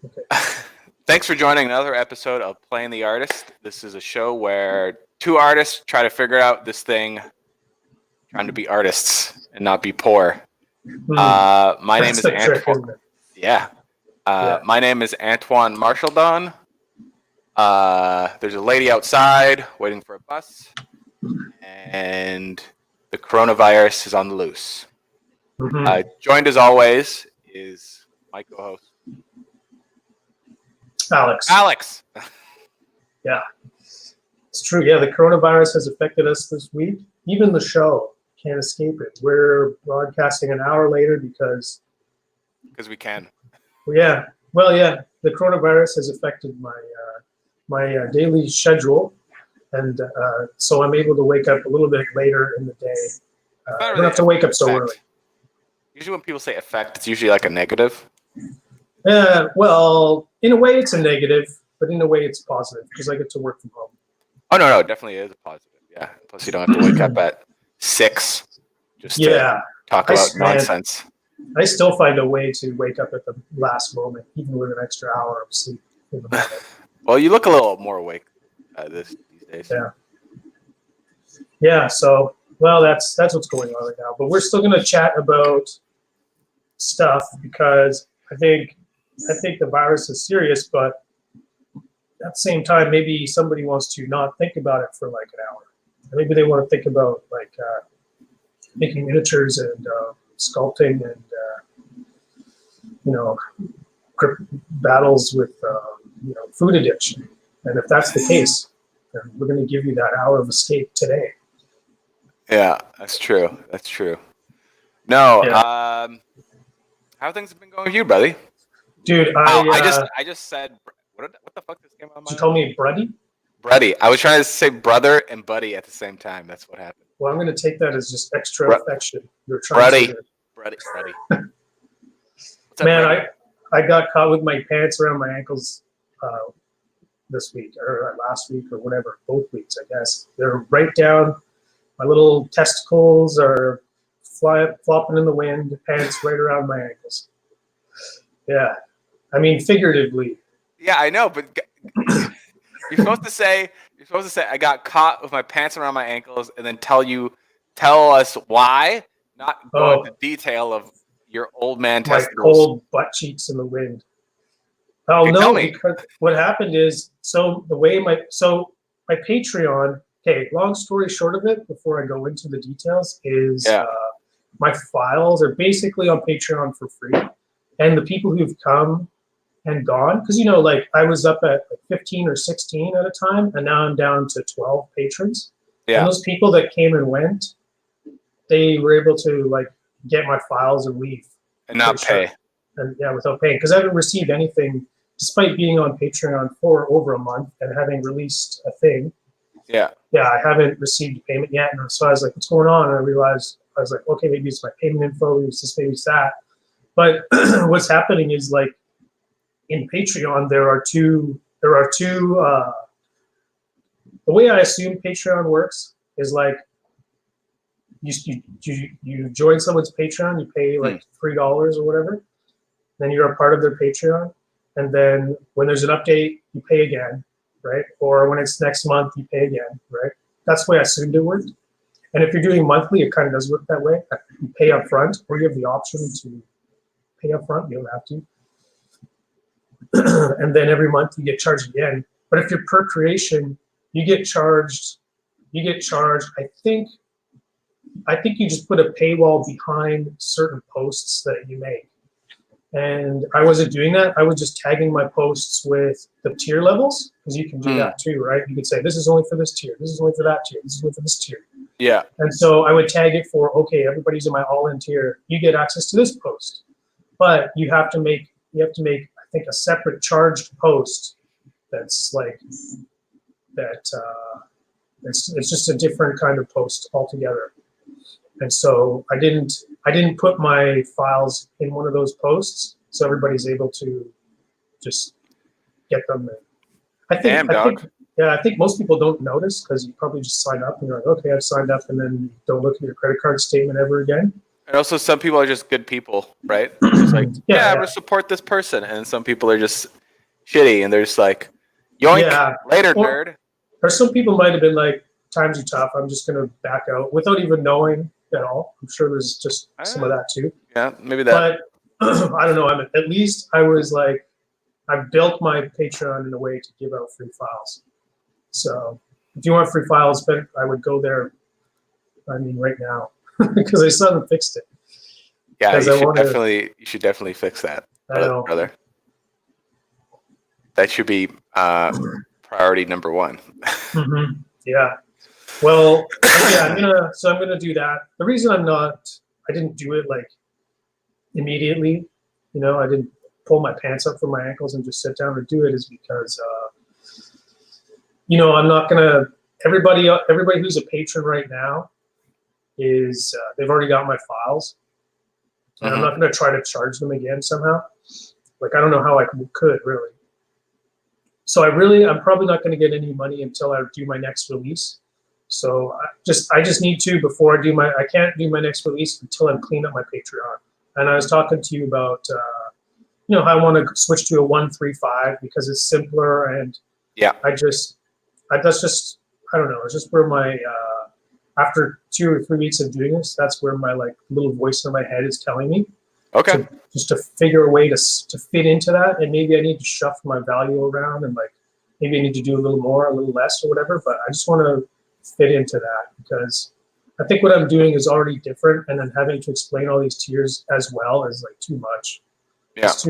Okay. Thanks for joining another episode of Playing the Artist. This is a show where two artists try to figure out this thing, trying to be artists and not be poor. My name is Antoine. Yeah. My name is Antoine Marchildon. There's a lady outside waiting for a bus, and the coronavirus is on the loose. Joined as always is my co-host Alex. Yeah, it's true. Yeah, the coronavirus has affected us this week. Even the show can't escape it. We're broadcasting an hour later because we can. Yeah. Well, yeah, the coronavirus has affected my daily schedule, and so I'm able to wake up a little bit later in the day. I don't have to wake up so early. Usually when people say effect, it's usually like a negative. Well, in a way it's a negative, but in a way it's positive because I get to work from home. Oh, no, definitely is a positive. Yeah. Plus you don't have to wake up at 6 just to talk about nonsense. I still find a way to wake up at the last moment, even with an extra hour of sleep. Well, you look a little more awake these days. Yeah. Yeah. So, well, that's what's going on right now. But we're still going to chat about stuff because I think the virus is serious. But at the same time, maybe somebody wants to not think about it for like an hour. Maybe they want to think about like making miniatures and sculpting and battles with food addiction. And if that's the case, then we're going to give you that hour of escape today. Yeah, that's true. No, how things have been going with you, buddy? Dude, I just said what the fuck just came out of my Did you call me Bruddy? Bruddy. I was trying to say brother and buddy at the same time. That's what happened. Well, I'm going to take that as just extra affection. You're trying to Bruddy. Man, I got caught with my pants around my ankles this week or last week or whatever, both weeks, I guess. They're right down. My little testicles are flopping in the wind, pants right around my ankles. Yeah. I mean, figuratively. Yeah, I know, but you're supposed to say I got caught with my pants around my ankles and then tell us why, not go into detail of your old man testicles. My cold butt cheeks in the wind. Oh, no, because what happened is, my Patreon, okay, long story short of it, before I go into the details, is my files are basically on Patreon for free. And the people who've come and gone, because, I was up at 15 or 16 at a time, and now I'm down to 12 patrons. Yeah. And those people that came and went, they were able to, get my files and leave. And not pay. And without paying. Because I haven't received anything, despite being on Patreon for over a month and having released a thing. Yeah. Yeah, I haven't received a payment yet. And so I was like, what's going on? And I realized, I was like, okay, maybe it's my payment info, maybe it's this, maybe it's that. But what's happening is, in Patreon, there are two, the way I assume Patreon works is you join someone's Patreon, you pay $3 or whatever, then you're a part of their Patreon, and then when there's an update, you pay again, right? Or when it's next month, you pay again, right? That's the way I assumed it worked. And if you're doing monthly, it kind of does work that way. You pay up front, or you have the option to pay up front, you don't have to. And then every month you get charged again. But if you're per creation, you get charged, I think you just put a paywall behind certain posts that you make. And I wasn't doing that. I was just tagging my posts with the tier levels, because you can do that too, right? You could say, this is only for this tier, this is only for that tier, this is only for this tier. Yeah. And so I would tag it for, okay, everybody's in my all-in tier, you get access to this post. But you have to make, I think, a separate charged post that's it's just a different kind of post altogether. And so I didn't put my files in one of those posts, so everybody's able to just get them. I think most people don't notice because you probably just sign up and you're like, okay, I've signed up, and then you don't look at your credit card statement ever again. And also, some people are just good people, right? It's like, I'm gonna support this person, and some people are just shitty, and they're just like, yoink, later, nerd. Or some people might have been like, times are tough, I'm just gonna back out without even knowing at all. I'm sure there's just some of that too. Yeah, maybe that. But I don't know. At least I was like, I built my Patreon in a way to give out free files. So if you want free files, but I would go there. I mean, right now, because I still haven't fixed it. Yeah, you should definitely fix that, brother. That should be priority number one. Mm-hmm. Yeah. Well, I'm gonna do that. The reason I didn't do it like immediately. I didn't pull my pants up from my ankles and just sit down and do it is because, I'm not gonna. Everybody who's a patron right now is they've already got my files, and I'm not gonna try to charge them again somehow. Like I don't know how I could really. So I'm probably not going to get any money until I do my next release. So I just need to before I can't do my next release until I've cleaned up my Patreon. And I was talking to you about I want to switch to a 135 because it's simpler and that's just I don't know, it's just where my after 2 or 3 weeks of doing this, that's where my like little voice in my head is telling me. Okay. Just to figure a way to fit into that, and maybe I need to shuffle my value around, and like maybe I need to do a little more, a little less, or whatever. But I just want to fit into that because I think what I'm doing is already different, and then having to explain all these tiers as well is like too much. Yeah. It's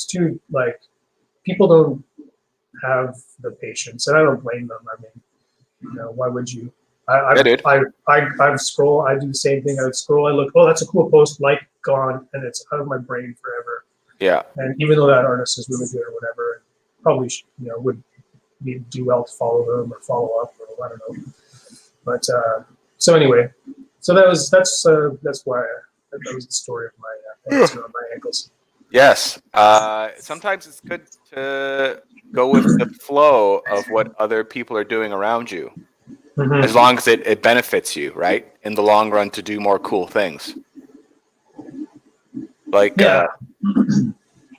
too like people don't have the patience, and I don't blame them. I mean, why would you? I scroll. I do the same thing. I would scroll. I look. Oh, that's a cool post. Like gone, and it's out of my brain forever. Yeah. And even though that artist is really good or whatever, probably would do well to follow them or follow up or I don't know. But so anyway, so that's why that was the story of my pants on my ankles. Yes. Sometimes it's good to go with the flow of what other people are doing around you. Mm-hmm. As long as it benefits you, right? In the long run to do more cool things. Like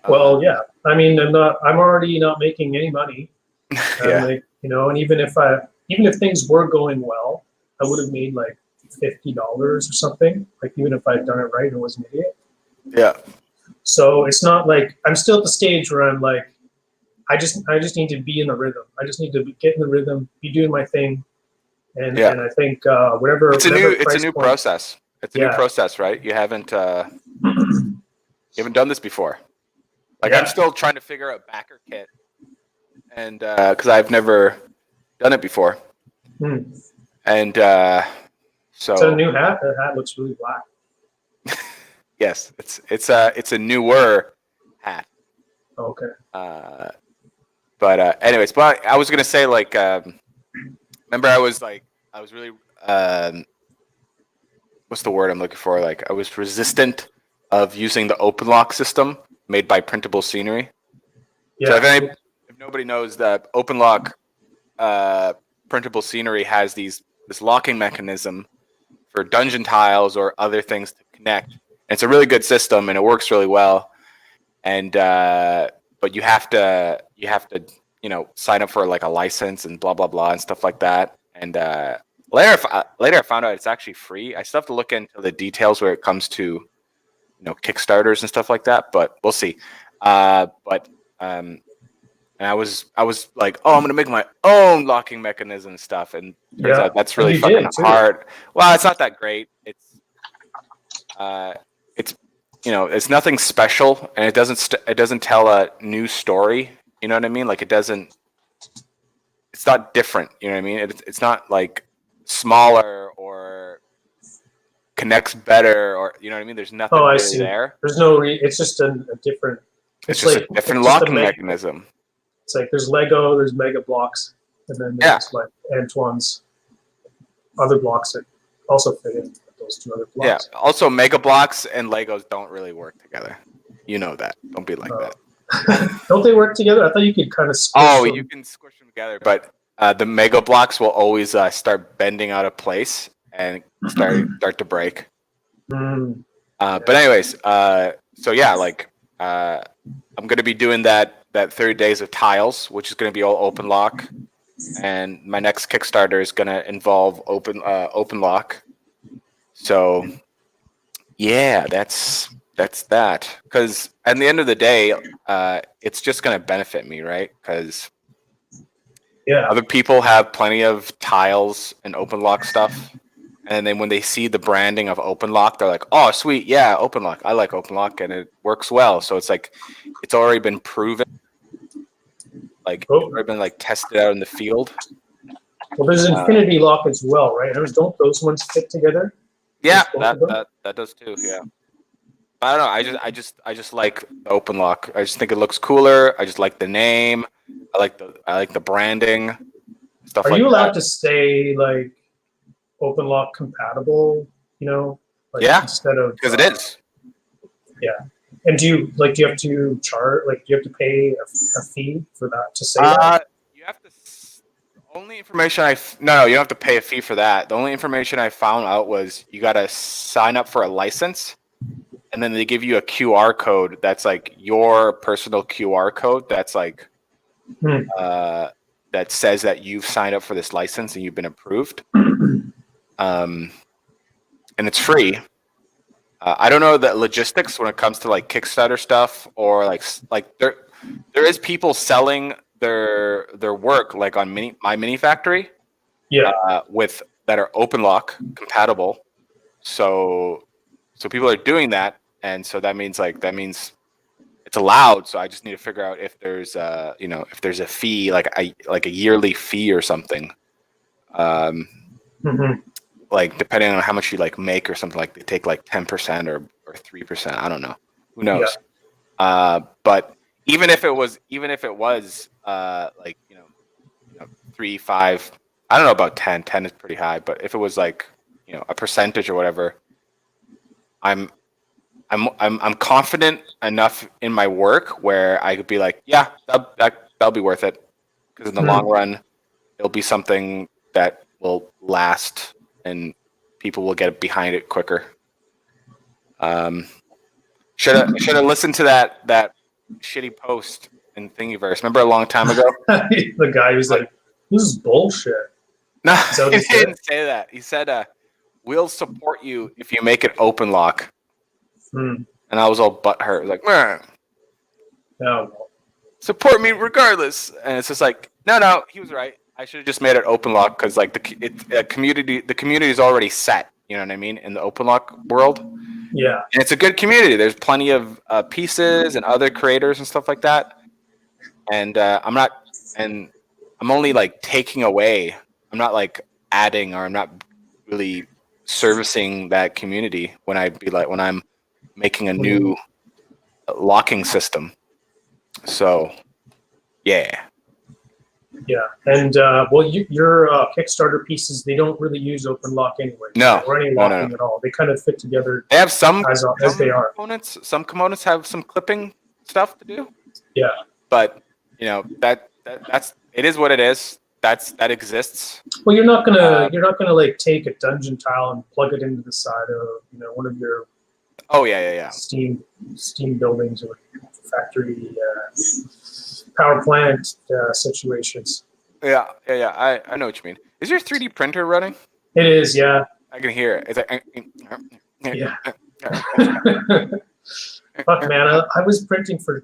well, yeah. I mean, I'm already not making any money. Like, and even if things were going well, I would have made like $50 or something. Like even if I'd done it right and was an idiot. Yeah. So it's not like I'm still at the stage where I'm like, I just need to be in the rhythm. I just need to get in the rhythm, be doing my thing. And I think whatever it's a new process. It's a new process, right? You haven't done this before. Like I'm still trying to figure out backer kit, and because I've never done it before. And so it's a new hat. That hat looks really black. Yes, it's a newer hat. Okay. But anyways, but I was gonna say like. Remember, I was really, what's the word I'm looking for? Like, I was resistant of using the open lock system made by Printable Scenery. Yeah. So if nobody knows that open lock, Printable Scenery has this locking mechanism for dungeon tiles or other things to connect. And it's a really good system and it works really well. And but you have to sign up for like a license and blah blah blah and stuff like that. And later I found out it's actually free. I still have to look into the details where it comes to Kickstarters and stuff like that, but we'll see. And I was like, oh, I'm gonna make my own locking mechanism and stuff, and turns out that's really fucking hard. Well, it's not that great. It's nothing special, and it doesn't tell a new story. You know what I mean? Like it's not different. You know what I mean? It's not like smaller or connects better or you know what I mean? There's nothing really there. There's no it's just a different. It's just like a different locking mechanism. It's like there's Lego, there's Mega Blocks, and then there's like Antoine's other blocks that also fit in those two other blocks. Yeah. Also, Mega Blocks and Legos don't really work together. You know that. Don't be like that. Don't they work together? I thought you could kind of squish them. You can squish them together, but the Mega Blocks will always start bending out of place and start to break. But anyways, so yeah, like I'm gonna be doing that 30 days of tiles, which is gonna be all open lock, and my next Kickstarter is gonna involve open lock. So yeah, that's that. Because at the end of the day, it's just gonna benefit me, right? Because other people have plenty of tiles and open lock stuff. And then when they see the branding of OpenLock, they're like, "Oh, sweet, yeah, OpenLock. I like OpenLock, and it works well." So it's like, it's already been proven, like it's already been like tested out in the field. Well, there's Infinity Lock as well, right? Don't those ones fit together? Yeah, that does too. Yeah, I don't know. I just like OpenLock. I just think it looks cooler. I just like the name. I like the branding. Stuff. Are like you allowed that. to say like OpenLock compatible? Like instead of because it is. Yeah. And do you have to charge? Like, do you have to pay a fee for that to say that? You have to. Only information no, you don't have to pay a fee for that. The only information I found out was you got to sign up for a license, and then they give you a QR code that's like your personal QR code. That's like that says that you've signed up for this license and you've been approved. And it's free. I don't know the logistics when it comes to like Kickstarter stuff, or like there is people selling their work like on my mini factory, with that are OpenLock compatible. So people are doing that, and so that means it's allowed. So I just need to figure out if there's if there's a fee, like a yearly fee or something. Like depending on how much you like make or something, like they take like 10% or 3%. I don't know. Who knows? Yeah. But even if it was like 3, 5, I don't know about 10. 10 is pretty high, but if it was like a percentage or whatever, I'm confident enough in my work where I could be like, yeah, that'll be worth it, because in the long run, it'll be something that will last and people will get behind it quicker. Should have listened to that shitty post in Thingiverse. Remember a long time ago? The guy was like, "This is bullshit." No, he didn't say that. He said, "We'll support you if you make it open lock." And I was all butthurt, like, "Man, support me regardless." And it's just like, no, he was right. I should have just made it open lock, because like the community is already set. You know what I mean? In the open lock world. Yeah. And it's a good community. There's plenty of pieces and other creators and stuff like that. And I'm only like taking away. I'm not like adding, or I'm not really servicing that community when I'm making a new locking system. So, yeah. Yeah, and your Kickstarter pieces, they don't really use open lock anyway. No, or any locking at all. They kind of fit together. They have some as they are. Components. Some components have some clipping stuff to do. Yeah, but that's it is what it is. That exists. Well, you're not gonna like take a dungeon tile and plug it into the side of one of your steam buildings or factory power plant situations. Yeah. I know what you mean. Is your 3D printer running? It is, yeah. I can hear it. It's like, yeah. Fuck, man! I was printing for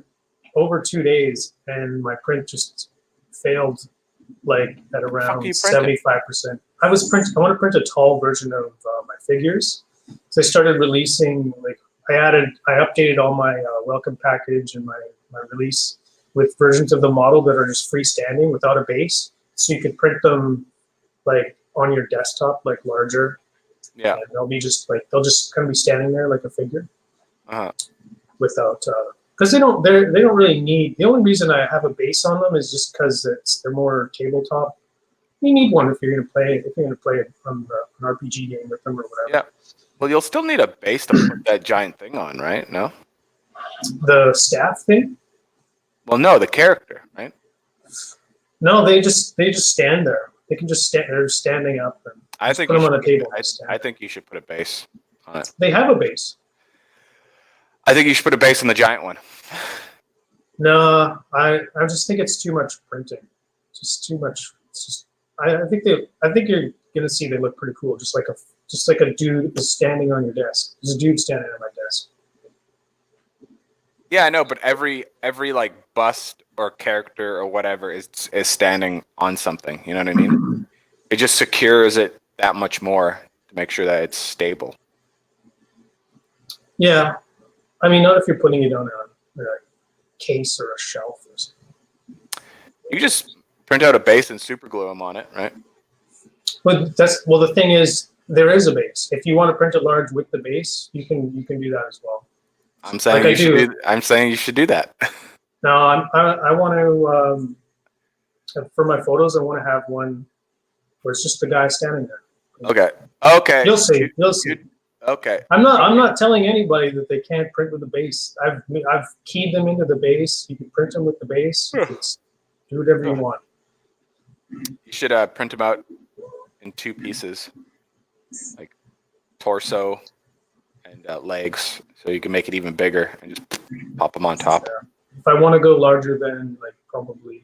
over 2 days, and my print just failed, like at around 75%. I want to print a tall version of my figures, so I started releasing. Like I updated all my welcome package and my release with versions of the model that are just freestanding without a base, so you could print them like on your desktop, like larger. Yeah, and they'll just kind of be standing there like a figure, without because they don't really need. The only reason I have a base on them is just because they're more tabletop. You need one if you're gonna play an RPG game with them or whatever. Yeah, well, you'll still need a base to put that giant thing on, right? No, the staff thing. Well, no, the character, right? No, they just stand there. They can just stand. They're standing up. And I think put them on a table. I think you should put a base. on it. They have a base. I think you should put a base on the giant one. No, I just think it's too much printing. Just too much. It's just I think you're gonna see they look pretty cool. Just like a dude is standing on your desk. There's a dude standing on my desk. Yeah, I know, but every like bust or character or whatever is standing on something. You know what I mean? It just secures it that much more to make sure that it's stable. Yeah, I mean, not if you're putting it on a case or a shelf or something. You just print out a base and super glue them on it, right? But the thing is, there is a base. If you want to print it large with the base, you can do that as well. I'm saying I'm saying you should do that. No, I want to for my photos. I want to have one where it's just the guy standing there. Okay. You'll see. Okay. I'm not telling anybody that they can't print with the base. I've keyed them into the base. You can print them with the base. Do whatever you want. You should print them out in 2 pieces, like torso and legs, so you can make it even bigger and just pop them on top. Yeah. If I want to go larger than like probably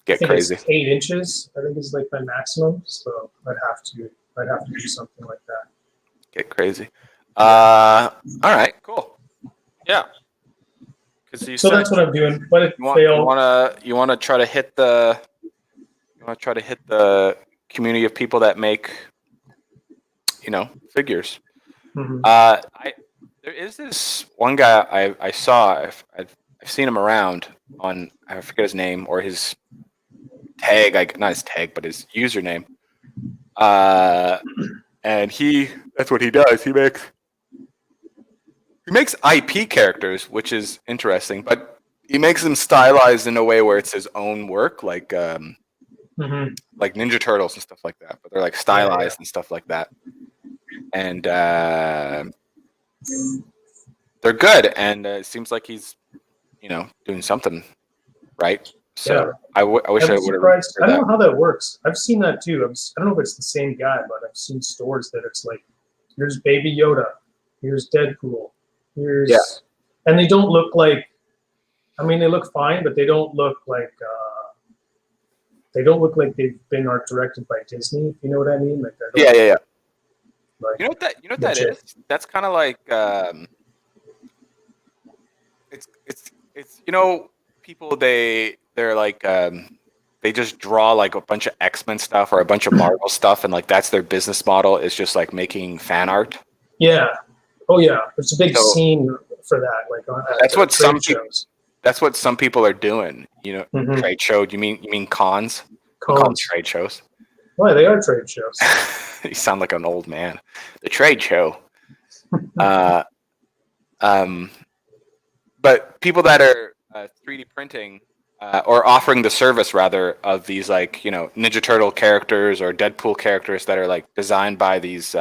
get crazy, 8 inches, I think is like my maximum. So I'd have to do something like that. Get crazy. All right, cool. Yeah. So that's what I'm doing. But if you want to try to hit the community of people that make, figures. Mm-hmm. There is this one guy I saw. I've seen him around on, I forget his name or his tag. Not his tag, but his username. And that's what he does. He makes IP characters, which is interesting, but he makes them stylized in a way where it's his own work, like like Ninja Turtles and stuff like that. But they're like stylized and stuff like that, and they're good. And it seems like he's, doing something right. So I wish I would have. I don't know how that works. I've seen that too. I don't know if it's the same guy, but I've seen stores that it's like, here's Baby Yoda, here's Deadpool, and they don't look like. I mean, they look fine, but they don't look like. They don't look like they've been art directed by Disney. You know what I mean? Like yeah. Like, you know what that is? That's kind of like it's people they're like they just draw like a bunch of X-Men stuff or a bunch of Marvel stuff, and like that's their business model, is just like making fan art. Yeah. Oh yeah. There's a big scene for that. Like that's what some people. That's what some people are doing. Trade show. You mean cons? Cons, trade shows. Why, they are trade shows. You sound like an old man. The trade show. But people that are 3D printing or offering the service rather of these like Ninja Turtle characters or Deadpool characters that are like designed by these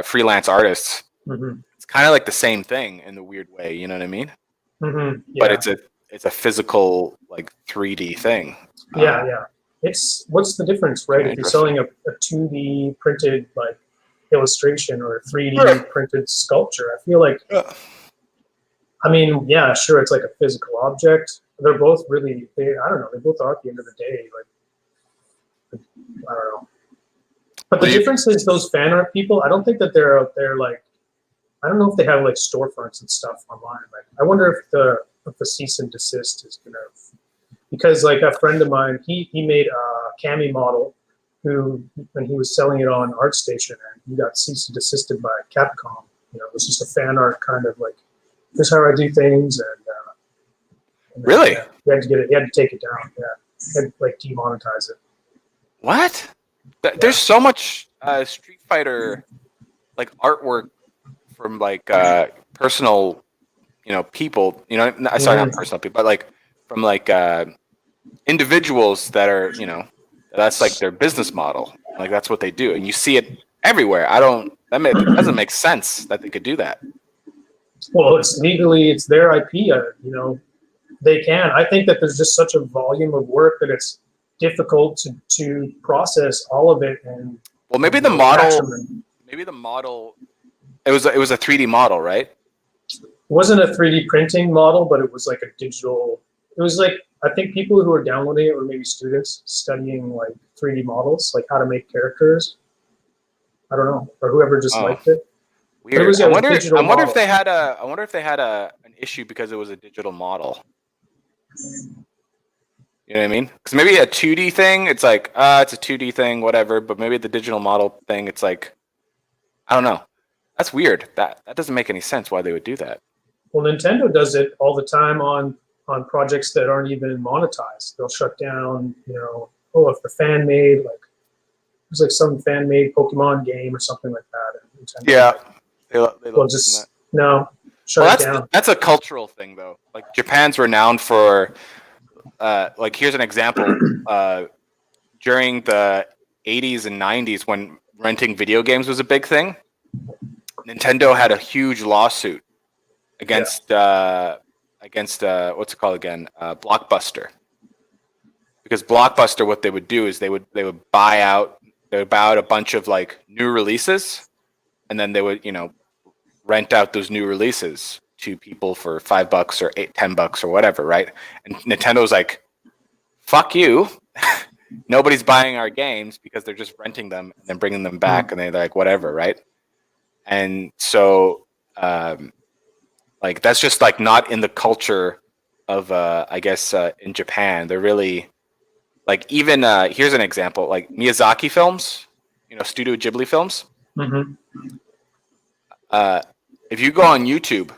freelance artists. Mm-hmm. It's kind of like the same thing in the weird way. You know what I mean? Mm-hmm. Yeah. But it's a physical like 3D thing. Yeah. What's the difference, right? If you're selling a 2D printed like illustration or a 3D printed sculpture, I feel like. I mean, yeah, sure, it's like a physical object. They're both really. I don't know. They both are at the end of the day. Like, I don't know. But the difference is those fan art people. I don't think that they're out there like. I don't know if they have like storefronts and stuff online. Like, I wonder if the cease and desist is gonna, because like a friend of mine, he made a Cami model, who when he was selling it on ArtStation, and he got cease and desisted by Capcom. It was just a fan art kind of like, this is how I do things, and really, he had to get it. He had to take it down. Yeah, he had to like demonetize it. What? There's so much Street Fighter like artwork from like personal, people. Sorry, not personal people, but like from like individuals that are, that's like their business model. Like that's what they do, and you see it everywhere. It doesn't make sense that they could do that. Well, it's legally, it's their IP. They can. I think that there's just such a volume of work that it's difficult to process all of it. And well, maybe maybe the model. It was a 3D model, right? It wasn't a 3D printing model, but it was like a digital. It was like, I think people who were downloading it were maybe students studying like 3D models, like how to make characters. I don't know, or whoever just liked it. Weird. It was, I wonder model. if they had an issue because it was a digital model. You know what I mean? Because maybe a 2D thing, it's like, it's a 2D thing, whatever. But maybe the digital model thing, it's like, I don't know. That's weird. That doesn't make any sense why they would do that. Well, Nintendo does it all the time on projects that aren't even monetized. They'll shut down, if the fan made, like, there's like some fan made Pokemon game or something like that. Nintendo, yeah. Shut it down. That's a cultural thing, though. Like, Japan's renowned for, like, here's an example. During the 80s and 90s, when renting video games was a big thing, Nintendo had a huge lawsuit against what's it called again? Blockbuster. Because Blockbuster, what they would do is they would buy out a bunch of like new releases, and then they would rent out those new releases to people for $5 or $10 or whatever, right? And Nintendo's like, fuck you. Nobody's buying our games because they're just renting them and then bringing them back, and they're like, whatever, right? And so, like, that's just like not in the culture of, I guess, in Japan. They're really like, even here's an example, like Miyazaki films, Studio Ghibli films. Mm-hmm. If you go on YouTube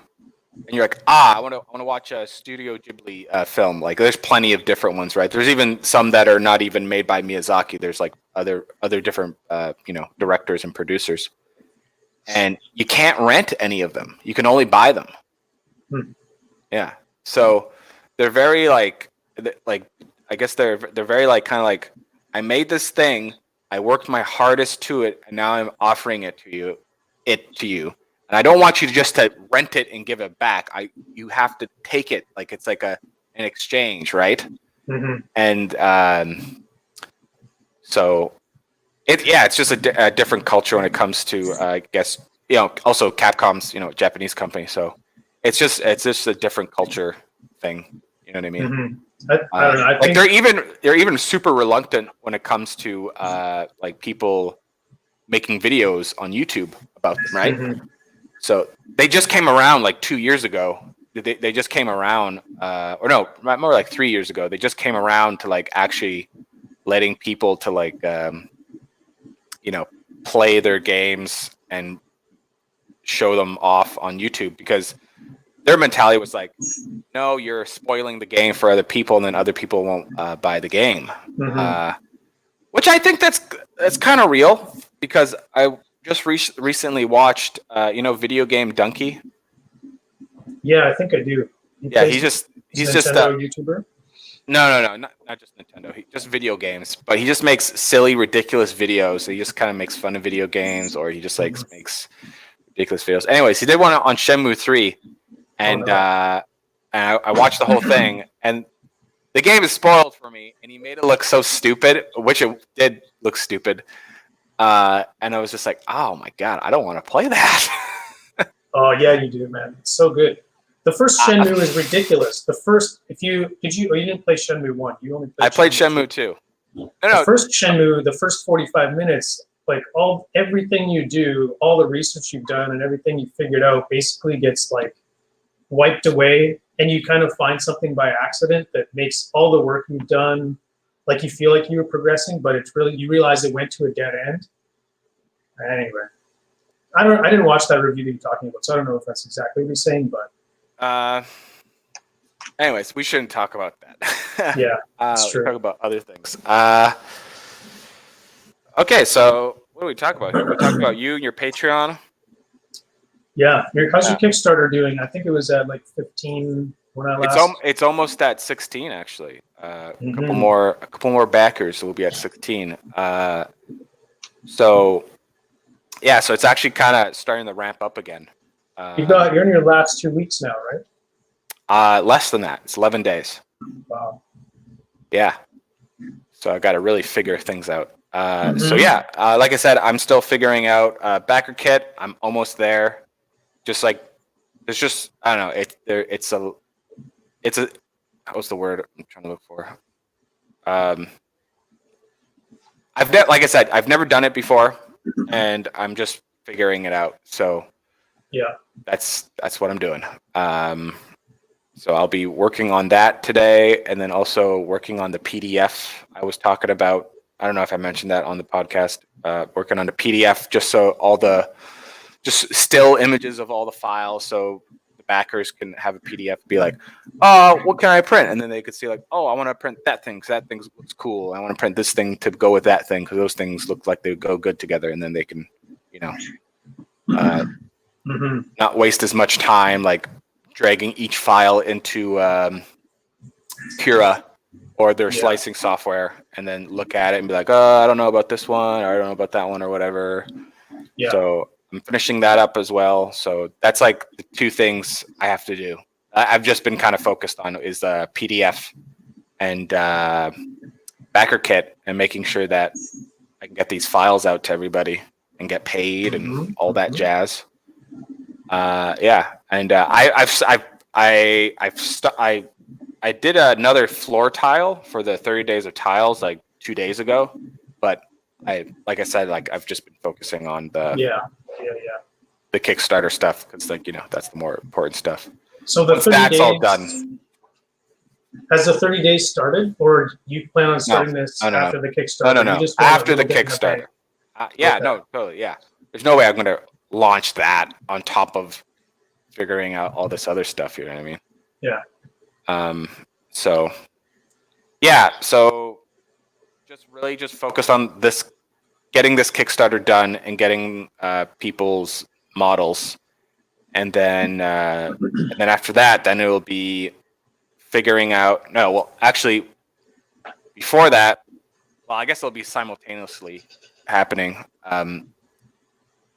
and you're like, I want to watch a Studio Ghibli film, like, there's plenty of different ones, right? There's even some that are not even made by Miyazaki. There's like other different directors and producers, and you can't rent any of them. You can only buy them. Yeah, so they're very like I guess they're very like kind of like, I made this thing, I worked my hardest to it, and now I'm offering it to you, and I don't want you to just to rent it and give it back. You have to take it, like it's like an exchange, right? Mm-hmm. And so it's just a different culture when it comes to I guess also Capcom's Japanese company, so it's just a different culture thing. You know what I mean? Mm-hmm. I don't know. I like think they're even super reluctant when it comes to like people making videos on YouTube about them, right? Mm-hmm. So they just came around like 2 years ago. They just came around, or no, more like 3 years ago. They just came around to like actually letting people to like play their games and show them off on YouTube, because their mentality was like, no, you're spoiling the game for other people, and then other people won't buy the game. Mm-hmm. Which I think that's kind of real, because I just recently watched, Video Game Donkey. Yeah, I think I do. He's just a YouTuber. No, not just Nintendo. He just video games, but he just makes silly, ridiculous videos. He just kind of makes fun of video games, or he just like makes ridiculous videos. Anyways, he did one on Shenmue 3. And I watched the whole thing, and the game is spoiled for me, and he made it look so stupid, which it did look stupid. And I was just like, oh my god, I don't want to play that. Oh yeah, you do, man. It's so good. The first Shenmue is ridiculous. The first, you didn't play Shenmue 1. You only played. I played Shenmue 2. No. The first Shenmue, the first 45 minutes, like everything you do, all the research you've done, and everything you figured out, basically gets like wiped away, and you kind of find something by accident that makes all the work you've done, like you feel like you were progressing, but it's really, you realize it went to a dead end. Anyway, I didn't watch that review that you're talking about, so I don't know if that's exactly what you're saying, but anyways, we shouldn't talk about that. Yeah, that's true. Talk about other things. Okay, so what do we talk about here? We talk about you and your Patreon. Yeah, how's your Kickstarter doing? I think it was at like 15 when I last. It's almost at 16 actually. A couple more backers, so we'll be at 16. So it's actually kind of starting to ramp up again. You're in your last 2 weeks now, right? Less than that. It's 11 days. Wow. Yeah. So I got to really figure things out. So yeah, like I said, I'm still figuring out backer kit. I'm almost there. Just like there's just I don't know. It's a what's the word I'm trying to look for? Like I said, I've never done it before, and I'm just figuring it out. So yeah, that's what I'm doing. So I'll be working on that today, and then also working on the PDF I was talking about. I don't know if I mentioned that on the podcast. Working on the PDF, just so just still images of all the files, so the backers can have a PDF. Be like, oh, what can I print? And then they could see like, oh, I want to print that thing because that thing looks cool. I want to print this thing to go with that thing because those things look like they would go good together. And then they can, not waste as much time like dragging each file into Cura or their slicing software and then look at it and be like, oh, I don't know about this one, or I don't know about that one, or whatever. Yeah. So I'm finishing that up as well. So that's like the two things I have to do. I've just been kind of focused on is the PDF and backer kit and making sure that I can get these files out to everybody and get paid and all that jazz. Yeah, and I did another floor tile for the 30 days of tiles like 2 days ago, but like I said, I've just been focusing on the Kickstarter stuff because that's the more important stuff. So the 30 days, all done. Has the 30 days started, or you plan on starting this after the Kickstarter? No. After the Kickstarter. No, totally. Yeah, there's no way I'm going to launch that on top of figuring out all this other stuff. You know what I mean? Yeah. So just focus on this, getting this Kickstarter done and getting people's models, and then after that, then it will be figuring out. No, well, actually, before that, I guess it'll be simultaneously happening.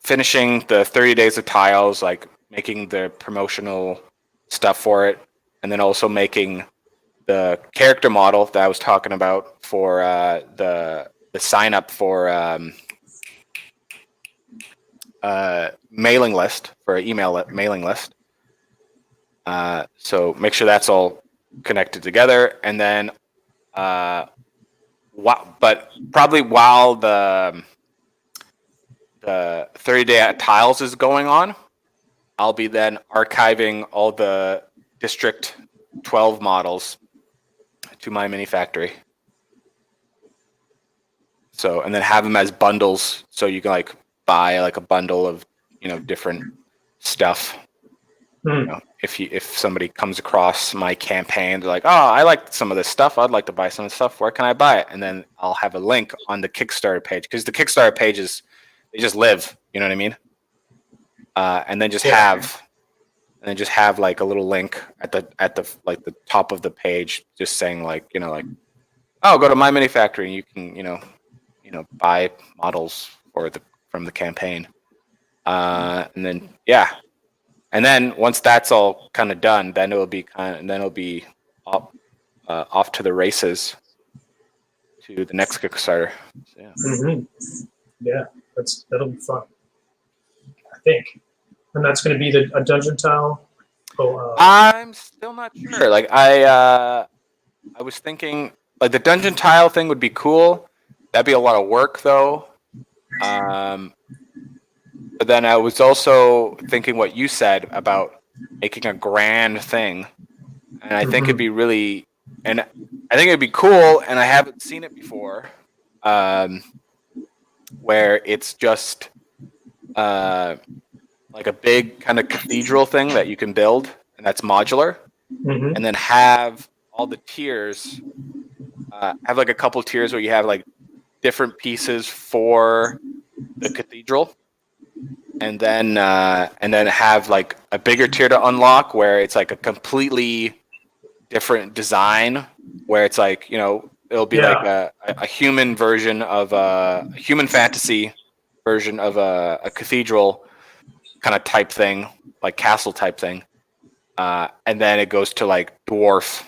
Finishing the 30 days of tiles, like making the promotional stuff for it, and then also making the character model that I was talking about for the sign up for mailing list, for an email mailing list. So make sure that's all connected together, and then but probably while the 30-day tiles is going on, I'll be then archiving all the District 12 models to my mini factory. So, and then have them as bundles, so you can buy a bundle of different stuff. If somebody comes across my campaign, they're like, oh, I like some of this stuff, I'd like to buy some of this stuff, where can I buy it? And then I'll have a link on the Kickstarter page, because the Kickstarter pages, they just live, you know what I mean? And then just have a little link at the top of the page, just saying oh, go to my mini factory and you can buy models from the campaign. And then once that's all kind of done, then it'll be off to the races to the next Kickstarter. So, yeah. That'll be fun, I think. And that's going to be a dungeon tile. I'm still not sure. I was thinking the dungeon tile thing would be cool. That'd be a lot of work though. But then I was also thinking what you said about making a grand thing, and I think it'd be really, and I think it'd be cool. And I haven't seen it before. Where it's just like a big kind of cathedral thing that you can build, and that's modular, and then have all the tiers, have a couple tiers where you have different pieces for the cathedral, and then have a bigger tier to unlock where it's a completely different design, where it's it'll be a human version of a human fantasy version of a cathedral kind of type thing, castle type thing. And then it goes to dwarf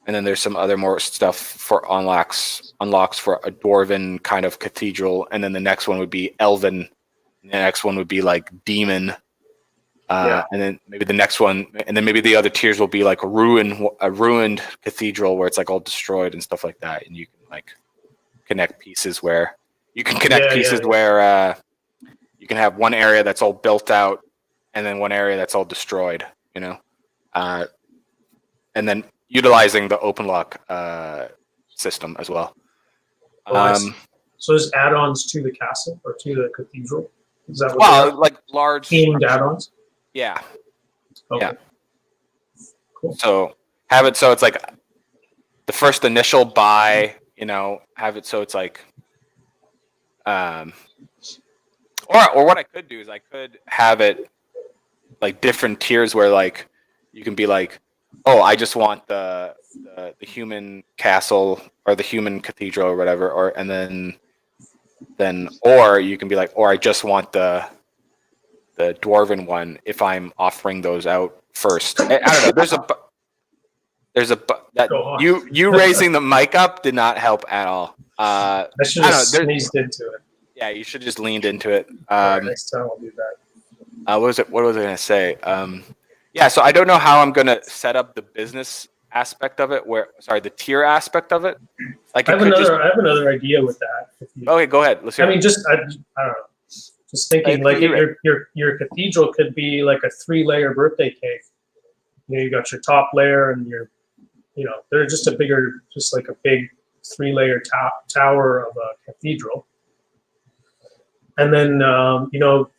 and then there's some other more stuff for unlocks for a dwarven kind of cathedral, and then the next one would be elven, and the next one would be like demon, and then maybe the next one, and then maybe the other tiers will be like a ruined cathedral where it's like all destroyed and stuff like that, and you can like connect pieces where you can you can have one area that's all built out, and then one area that's all destroyed, you know, and then utilizing the open lock system as well. So there's add-ons to the castle or to the cathedral? Is that what like large themed add-ons? Yeah. Okay. Yeah. Cool. So have it so it's like the first initial buy, you know, have it so it's like or what I could do is I could have it like different tiers where like you can be like, oh, I just want the human castle or the human cathedral or whatever, or you can be like, or I just want the dwarven one if I'm offering those out first. I don't know. You raising the mic up did not help at all. I should have sneezed into it. Yeah, you should just leaned into it. Next time I'll do that. What was I going to say? Yeah, so I don't know how I'm going to set up the business aspect of it. The tier aspect of it. Like I have another idea with that. Okay, go ahead. Let's hear. I mean, I don't know. Just thinking, like your cathedral could be like a 3-layer birthday cake. You know, you got your top layer and they're just like a big 3-layer tower of a cathedral. And then a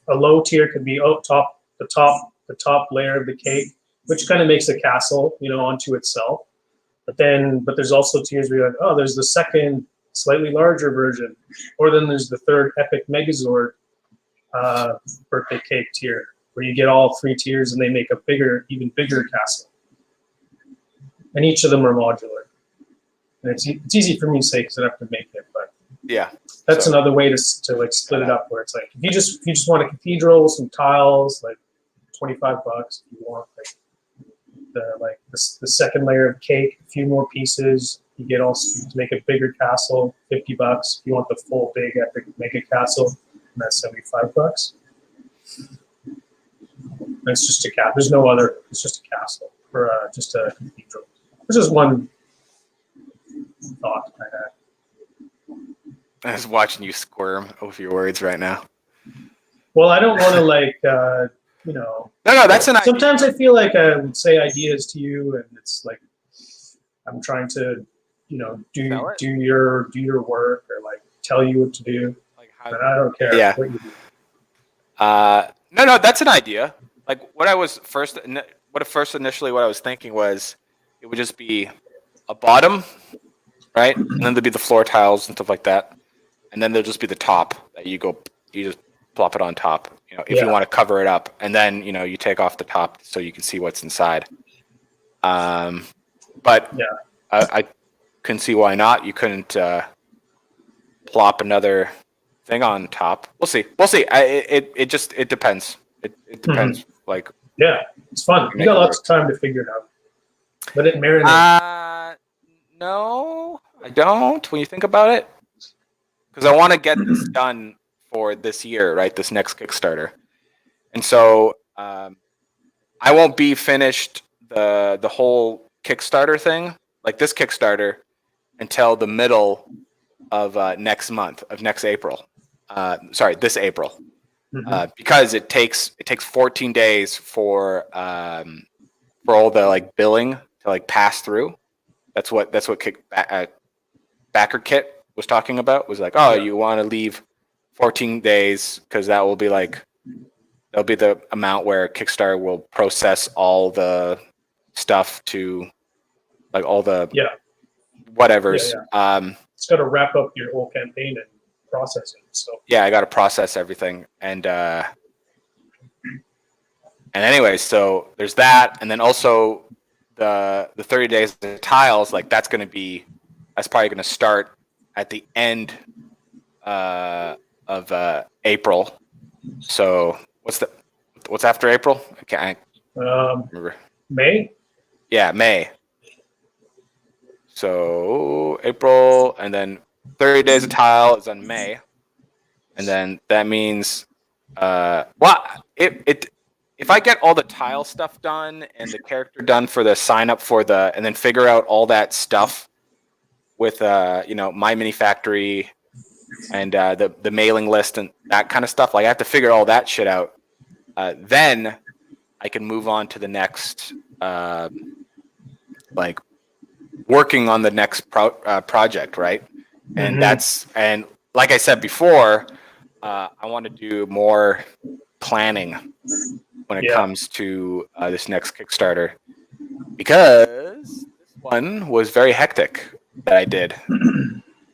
low tier could be the top layer of the cake, which kind of makes a castle, onto itself. But there's also tiers where you're like, oh, there's the second slightly larger version, or then there's the third epic Megazord birthday cake tier, where you get all 3 tiers and they make a even bigger castle. And each of them are modular. And it's easy for me to say because I don't have to make it, but yeah, that's another way to like split it up, where it's like if you just want a cathedral, some tiles, like $25. If you want the second layer of cake, a few more pieces, you get also to make a bigger castle, $50. If you want the full big epic mega castle, and that's $75. And it's just a castle. There's no other. It's just a castle or just a cathedral. This is one thought I had. I was watching you squirm over your words right now. Well, I don't want to No, that's an idea. Sometimes I feel like I would say ideas to you, and it's like I'm trying to, do your work or like tell you what to do. Like but I don't care. Yeah. What you do. No, that's an idea. Like what I was initially what I was thinking was it would just be a bottom, right? And then there'd be the floor tiles and stuff like that. And then there'll just be the top that you just plop it on top, if you want to cover it up. And then, you take off the top so you can see what's inside. But I couldn't see why not. You couldn't plop another thing on top. We'll see. It depends. It depends. Mm-hmm. Like, yeah, it's fun. You got lots of time to figure it out. Let it marinate. No, I don't. When you think about it, because I want to get this done for this year, right? This next Kickstarter, and so I won't be finished the whole Kickstarter thing, like this Kickstarter, until the middle of next April. This April, because it takes 14 days for all the like billing to like pass through. That's what Backer Kit was talking about. Was like, you want to leave 14 days because that'll be the amount where Kickstarter will process all the stuff to like all the whatevers. It's got to wrap up your whole campaign and process it. So I got to process everything and anyway, so there's that, and then also the 30 days of tiles, like that's probably going to start at the end of April. So what's after April? I can't remember. May? Yeah, May. So April, and then 30 Days of Tile is on May, and then that means, if I get all the tile stuff done and the character done for the sign up for and then figure out all that stuff with My Mini Factory and the mailing list and that kind of stuff, like I have to figure all that shit out. Then I can move on to the next, like working on the next project, right? And and like I said before, I want to do more planning when it comes to this next Kickstarter, because this one was very hectic that I did,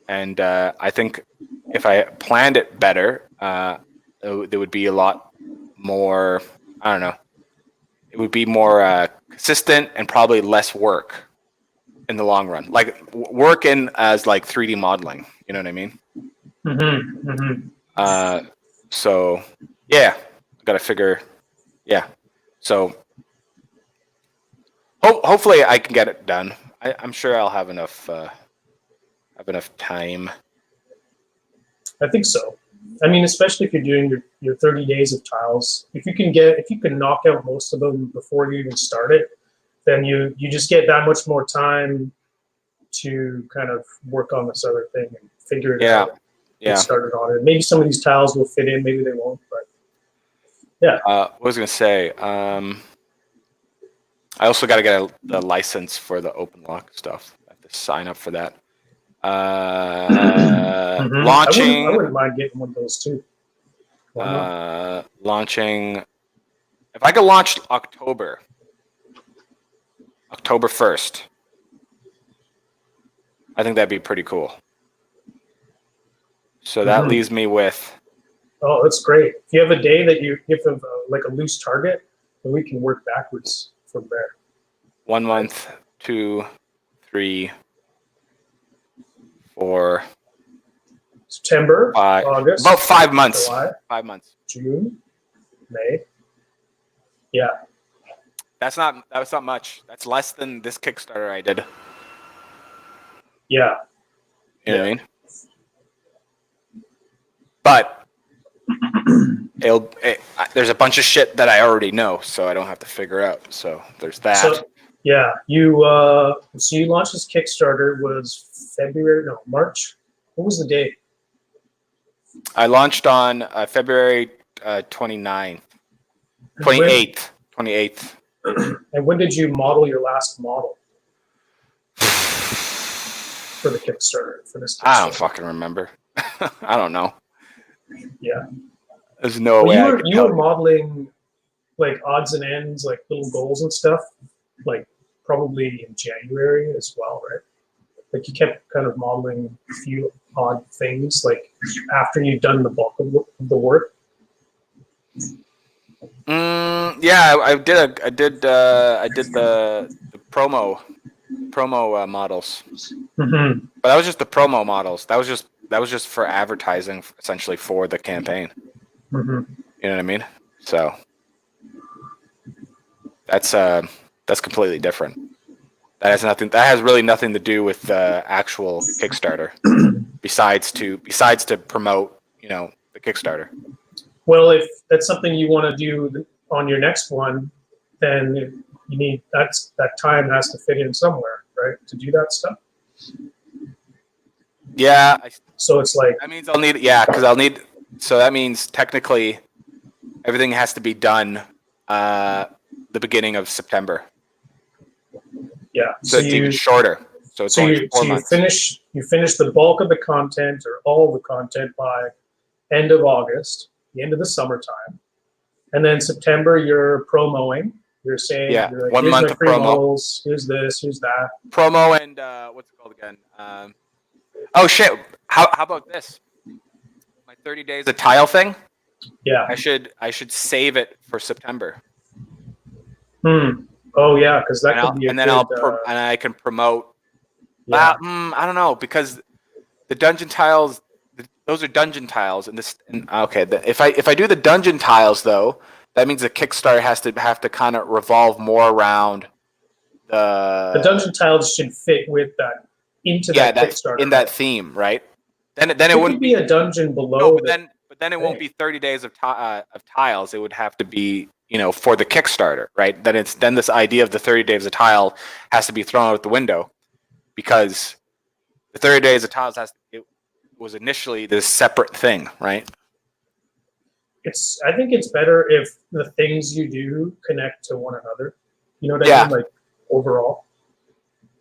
and I think if I planned it better, there would be a lot more. I don't know. It would be more consistent and probably less work in the long run. Like working as like 3D modeling. You know what I mean? So yeah, I gotta figure. Yeah, so hopefully I can get it done. I'm sure I'll have enough time. I think so. I mean, especially if you're doing your 30 days of tiles, if you can knock out most of them before you even start it, then you just get that much more time to kind of work on this other thing and figure it out. Get started on it. Maybe some of these tiles will fit in, maybe they won't, but yeah. What I was gonna say, I also got to get the license for the open lock stuff. I have to sign up for that. Launching. I wouldn't mind getting one of those too. Launching. If I could launch October 1st, I think that'd be pretty cool. So that leaves me with. Oh, that's great. If you have a day that you have like a loose target, then we can work backwards from there. 1 month, 2, 3, 4. September, 5, August. about 5 months. July, 5 months. June, May. Yeah. That's not much. That's less than this Kickstarter I did. Yeah. You know what I mean? But there's a bunch of shit that I already know, so I don't have to figure out. So there's that. So, yeah, you launched this Kickstarter was March. What was the date? I launched on February 28th. 28th. And when did you model your last model for the Kickstarter? I don't fucking remember. I don't know. Yeah. There's no way. You were modeling like odds and ends, like little goals and stuff, like probably in January as well, right? Like you kept kind of modeling a few odd things, like after you'd done the bulk of the work. Yeah, I did the promo models, but that was just the promo models. That was just for advertising, essentially, for the campaign. You know what I mean? So that's completely different. That has really nothing to do with the actual Kickstarter, besides to promote, the Kickstarter. Well, if that's something you want to do on your next one, then you need that time has to fit in somewhere, right? To do that stuff. Yeah. So it's like that means I'll need. So that means technically everything has to be done the beginning of September. Yeah. So it's even shorter. So it's only 4 months. You finish the bulk of the content or all of the content by end of August, the end of the summertime. And then September you're promoing. You're saying you're like, 1 month of promo. Models, here's this, here's that. Promo and what's it called again? Oh shit. How about this? My 30 days of tile thing? Yeah. I should save it for September. Oh yeah, because that could be and I can promote. Yeah. I don't know, because the dungeon tiles, those are dungeon tiles, if I do the dungeon tiles though, that means the Kickstarter have to kind of revolve more around the dungeon tiles should fit with that into that Kickstarter. In that theme, right? Then it wouldn't be a dungeon below. No, but then it won't be 30 days of tiles. It would have to be, for the Kickstarter, right? Then this idea of the 30 days of tile has to be thrown out the window, because the 30 days of tiles it was initially this separate thing, right? I think it's better if the things you do connect to one another. You know what I mean? Like overall.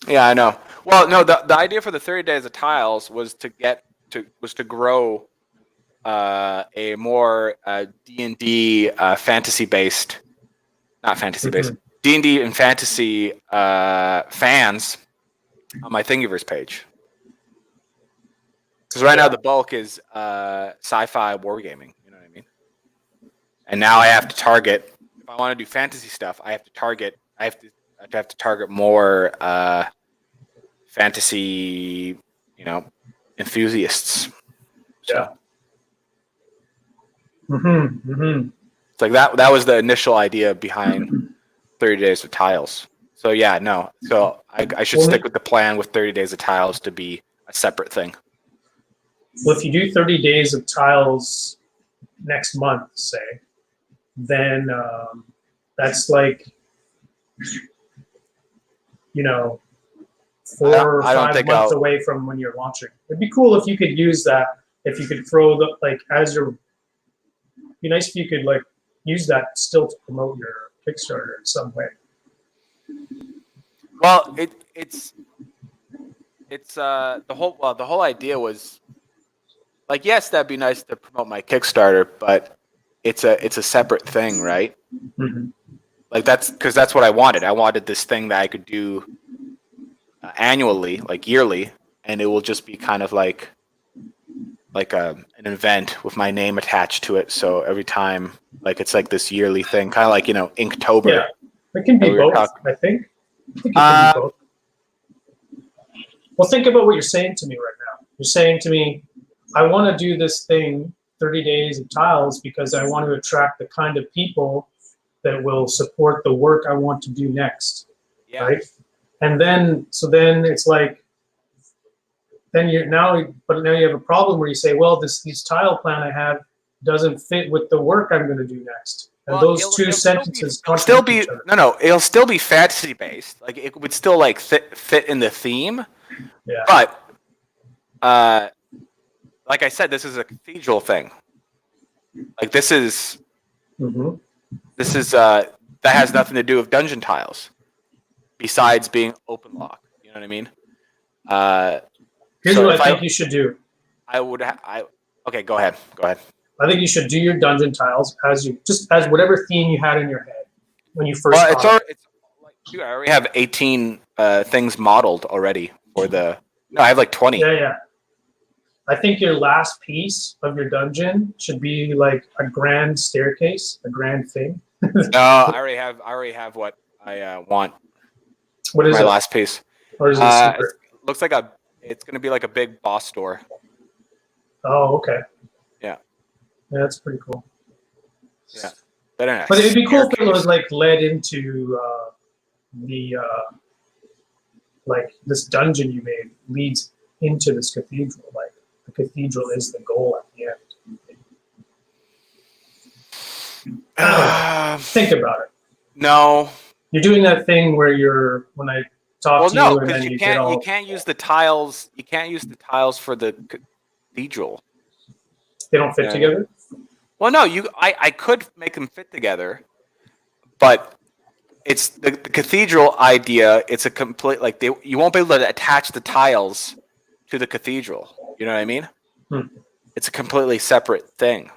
Yeah, I know. Well, no, the idea for the 30 days of tiles was to grow a more D&D fantasy based, not fantasy based, D&D and fantasy fans on my Thingiverse page. Because right now the bulk is sci-fi wargaming. You know what I mean? And now I have to target. If I want to do fantasy stuff, I have to target. I have to target more fantasy, enthusiasts. So. It's like that was the initial idea behind 30 Days of Tiles. So yeah, no. So I should stick with the plan with 30 Days of Tiles to be a separate thing. Well, if you do 30 Days of Tiles next month, say, then that's like, 4 or 5 months away from when you're launching. It'd be cool if you could use that. If you could throw be nice if you could use that still to promote your Kickstarter in some way. Well, it's the whole idea was yes, that'd be nice to promote my Kickstarter, but it's a separate thing, right? That's because that's what I wanted. I wanted this thing that I could do annually, yearly, and it will just be kind of like an event with my name attached to it. So every time, it's this yearly thing, kind of Inktober. Yeah, it can be both. I think it can be both. Well, think about what you're saying to me right now. You're saying to me, I want to do this thing, 30 Days of Tiles, because I want to attract the kind of people that will support the work I want to do next. Yeah. Right? And then it's then now you have a problem where you say, well, this tile plan I have doesn't fit with the work I'm going to do next. And those two sentences still be it'll still be fantasy based. It would still fit in the theme. Yeah. But like I said, this is a cathedral thing. This is that has nothing to do with dungeon tiles, besides being open lock. You know what I mean? Here's what I think you should do. Okay, go ahead. I think you should do your dungeon tiles as whatever theme you had in your head when you first. Well, I already have 18 things modeled already for the. No, I have 20. Yeah. I think your last piece of your dungeon should be a grand staircase, a grand thing. No, I already have what I want. What is my last piece? Or is it secret? Looks like it's going to be a big boss door. Oh, okay. Yeah, that's pretty cool. Yeah, but it'd be cool if it was led into the this dungeon you made leads into this cathedral. The cathedral is the goal at the end. Think about it. No, you're doing that thing where when I talk to you, and then you can't use the tiles. You can't use the tiles for the cathedral. They don't fit together. Well, no, I could make them fit together, but it's the cathedral idea. It's a complete you won't be able to attach the tiles to the cathedral. You know what I mean? It's a completely separate thing.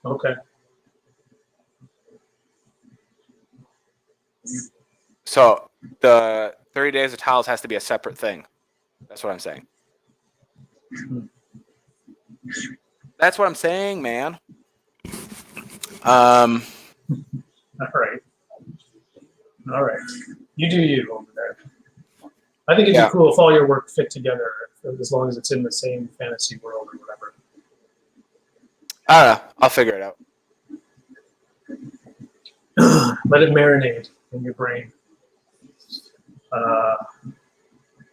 Okay. So the 30 Days of Tiles has to be a separate thing. That's what I'm saying. That's what I'm saying, man. All right. You do you over there. I think it'd be cool if all your work fit together, as long as it's in the same fantasy world or whatever. I don't know. I'll figure it out. Let it marinate in your brain.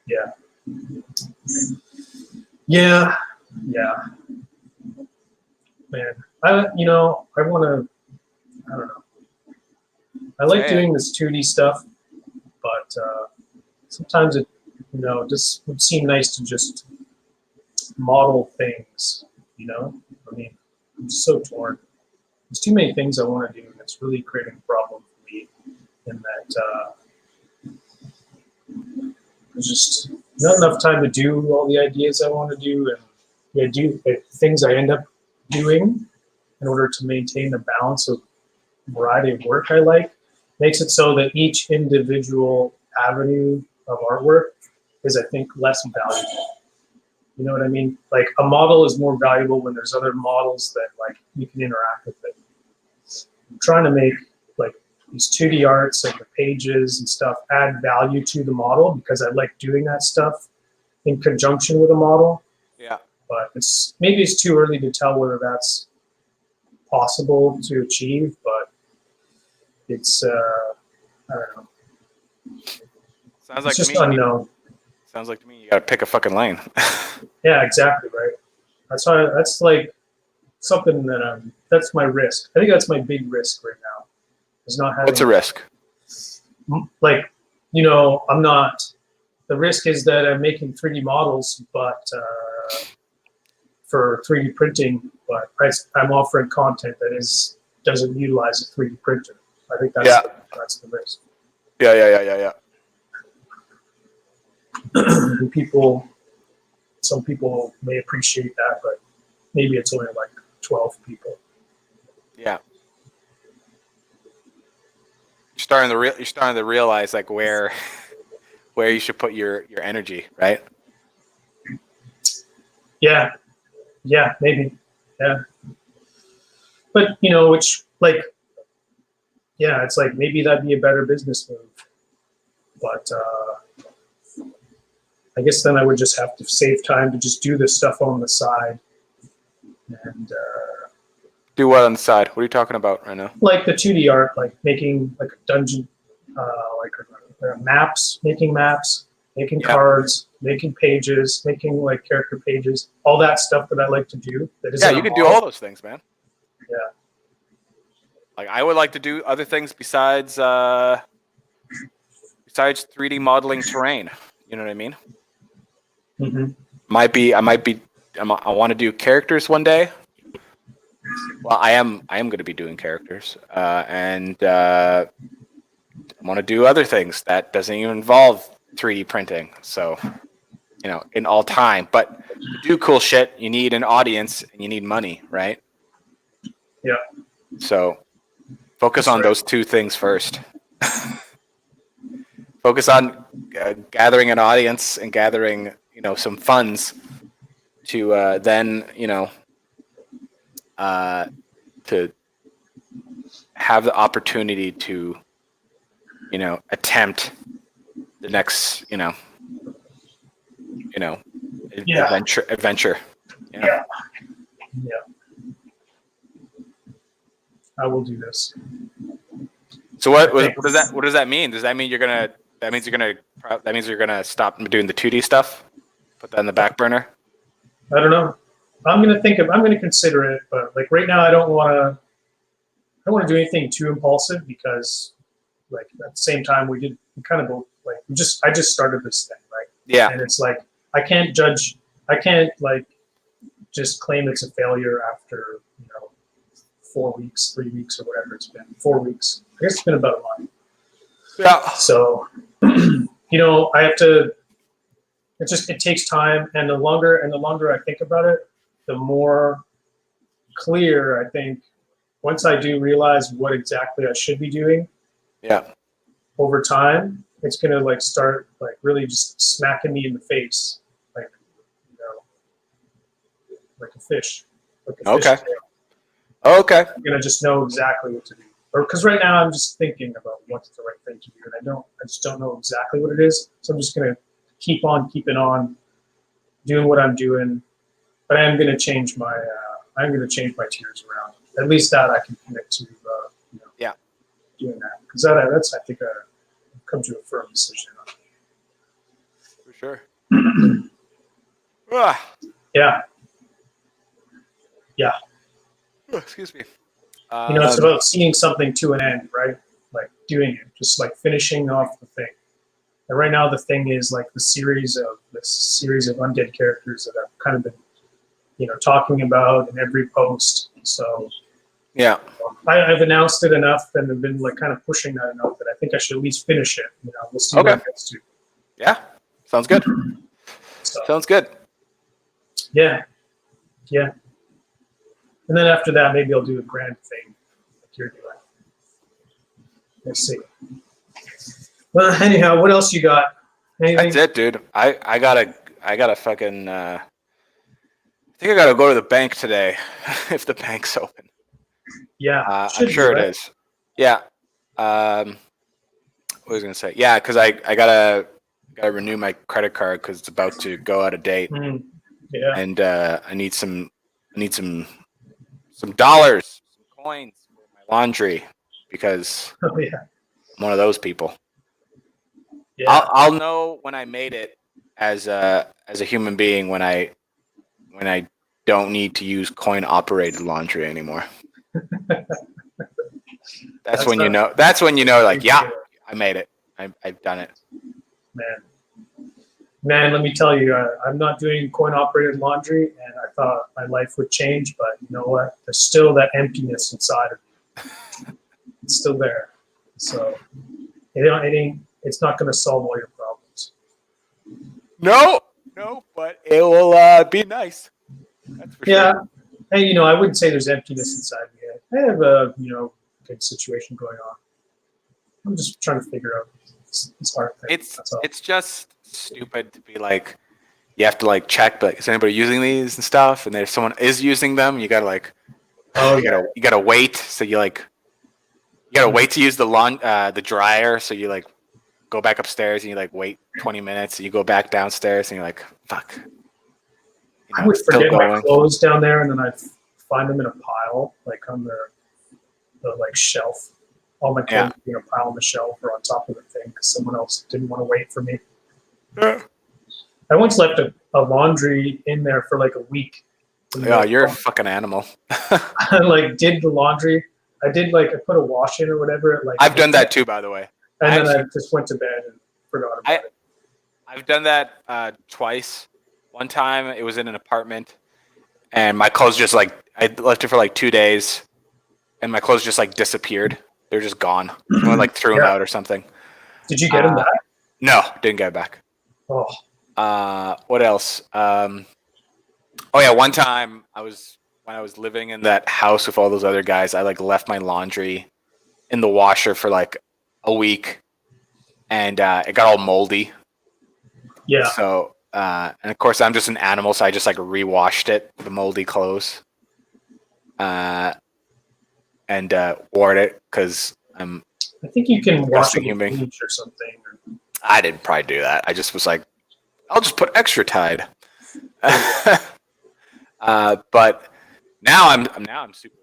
Yeah. Yeah. Man, I want to. I don't know. I like doing this 2D stuff, but sometimes it, just would seem nice to just model things. I mean, I'm just so torn. There's too many things I want to do, and it's really creating a problem for me. In that there's just not enough time to do all the ideas I want to do, and the things I end up doing in order to maintain the balance of variety of work I like, makes it so that each individual avenue of artwork is, I think, less valuable. You know what I mean? Like a model is more valuable when there's other models that like you can interact with it. I'm trying to make like these 2D arts and the pages and stuff add value to the model because I like doing that stuff in conjunction with a model. Yeah. But maybe it's too early to tell whether that's possible to achieve, but it's I don't know. Sounds like it's just unknown. Sounds like to me you gotta pick a fucking lane. Yeah, exactly right. That's like something that that's my risk. I think that's my big risk right now. Is not having. What's a risk? Like, I'm not. The risk is that I'm making 3D models, but for 3D printing, but I'm offering content that doesn't utilize a 3D printer. I think that's the risk. Yeah. And some people may appreciate that, but maybe it's only like 12 people. Yeah. You're starting to realize like where you should put your energy, right? Yeah, maybe. Yeah. But, which like, yeah, it's like maybe that'd be a better business move. But I guess then I would just have to save time to just do this stuff on the side. And do what on the side? What are you talking about right now? Like the 2D art, like making like a dungeon, maps, making cards, making pages, making like character pages, all that stuff that I like to do. You can do all those things, man. Yeah. Like I would like to do other things besides 3D modeling terrain. You know what I mean? Mm-hmm. I want to do characters one day. Well, I am going to be doing characters, and I want to do other things that doesn't even involve 3D printing. So, in all time. But to do cool shit, you need an audience and you need money, right? Yeah. So, focus on those two things first. Focus on gathering an audience and gathering, some funds to then, to have the opportunity to, attempt the next, adventure. Yeah. I will do this. So what does that mean? Does that mean that means you're gonna stop doing the 2D stuff? Put that in the back burner? I don't know. I'm gonna consider it, but like right now I don't wanna do anything too impulsive because like at the same time I just started this thing, right? Yeah. And it's like I can't like just claim it's a failure after 4 weeks, 3 weeks, or whatever it's been. 4 weeks. I guess it's been about a month. Yeah. So I have to. It takes time, and the longer I think about it, the more clear I think. Once I do realize what exactly I should be doing, over time, it's gonna like start like really just smacking me in the face, like like a fish. Okay. Okay. I'm gonna just know exactly what to do. Or because right now I'm just thinking about what's the right thing to do, and I just don't know exactly what it is. So I'm just gonna keep on keeping on, doing what I'm doing. But I'm gonna change my tiers around. At least that I can commit to. Doing that because that's I think I've come to a firm decision on. For sure. Ah. Yeah. Yeah. Oh, excuse me. It's about seeing something to an end, right? Like doing it, just like finishing off the thing. And right now, the thing is like this series of undead characters that I've kind of been, talking about in every post. So yeah, I've announced it enough and have been like kind of pushing that enough that I think I should at least finish it. We'll see what it gets to. Yeah, sounds good. Sounds good. Yeah. And then after that, maybe I'll do a grand thing like you're doing. Let's see. Well, anyhow, what else you got? Anything? That's it, dude. I gotta fucking. I think I gotta go to the bank today, if the bank's open. Yeah, I'm sure it is. Yeah. What was I gonna say? Yeah, because I gotta renew my credit card because it's about to go out of date. Yeah. And I need some dollars, some coins for my laundry because I'm one of those people. Yeah. I'll know when I made it as a human being when I don't need to use coin operated laundry anymore. That's when you know. That's when you know. Like, yeah, I made it. I've done it. Man, let me tell you, I'm not doing coin operated laundry, and I thought my life would change, but you know what? There's still that emptiness inside of me. It's still there. So it's not going to solve all your problems. No, but it will be nice. That's for sure. And I wouldn't say there's emptiness inside me. I have a good situation going on. I'm just trying to figure out this hard thing. It's just stupid to be like, you have to like check, but is anybody using these and stuff? And if someone is using them, you gotta like, you gotta wait. So you gotta wait to use the dryer. So you like go back upstairs and you like wait 20 minutes. And you go back downstairs and you're like, fuck. I would forget my clothes down there, and then I'd find them in a pile, like on the like shelf. All my clothes being a pile on the shelf or on top of the thing because someone else didn't want to wait for me. Yeah. I once left a laundry in there for like a week. Yeah, you're a fucking animal. I like did the laundry. I put a wash in or whatever. I've done that too, by the way. And then I just went to bed and forgot about it. I've done that twice. One time it was in an apartment, and my clothes just like I left it for like 2 days, and my clothes just like disappeared. They're just gone. Someone like threw them out or something. Did you get them back? No, didn't get it back. Oh. What else? Oh yeah, one time when I was living in that house with all those other guys, I like left my laundry in the washer for like a week, and it got all moldy. Yeah. So, and of course, I'm just an animal, so I just like rewashed it, the moldy clothes, and wore it because I'm. I think you can wash it with bleach or something. I didn't probably do that. I just was like, I'll just put extra Tide. But now I'm super.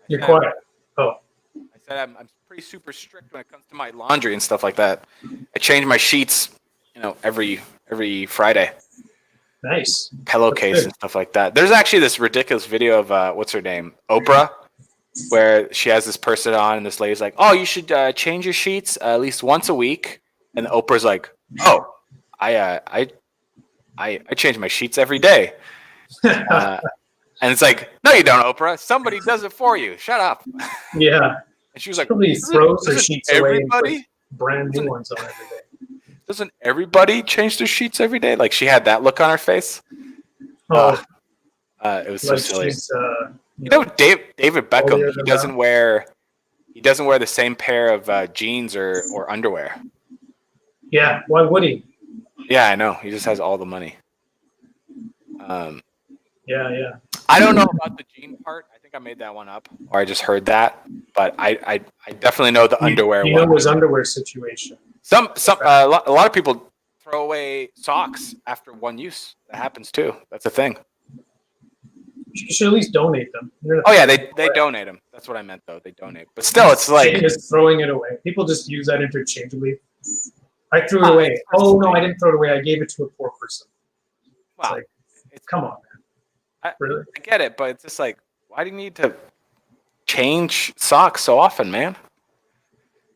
You're quiet. Oh. I said I'm pretty super strict when it comes to my laundry and stuff like that. I change my sheets, every Friday. Nice. Pillowcase and stuff like that. There's actually this ridiculous video of what's her name, Oprah, where she has this person on, and this lady's like, "Oh, you should change your sheets at least once a week." And Oprah's like, "Oh, I change my sheets every day." And it's like, "No, you don't, Oprah. Somebody does it for you. Shut up." Yeah. And she was like, "Probably throws her sheets away and puts everybody brand new ones on every day." Doesn't everybody change their sheets every day? Like she had that look on her face. Oh, it was so silly. David holier Beckham, he doesn't wear the same pair of jeans or underwear. Yeah, why would he? Yeah, I know. He just has all the money. Yeah. I don't know about the jean part. I think I made that one up, or I just heard that. But I definitely know the underwear one. You know his underwear situation. A lot of people throw away socks after one use. That happens too. That's a thing. You should at least donate them. Oh yeah, they donate them. That's what I meant though. They donate, but still, it's like just throwing it away. People just use that interchangeably. I threw it away. Oh no, I didn't throw it away. I gave it to a poor person. Wow, come on, man. Really? I get it, but it's just like, why do you need to change socks so often, man?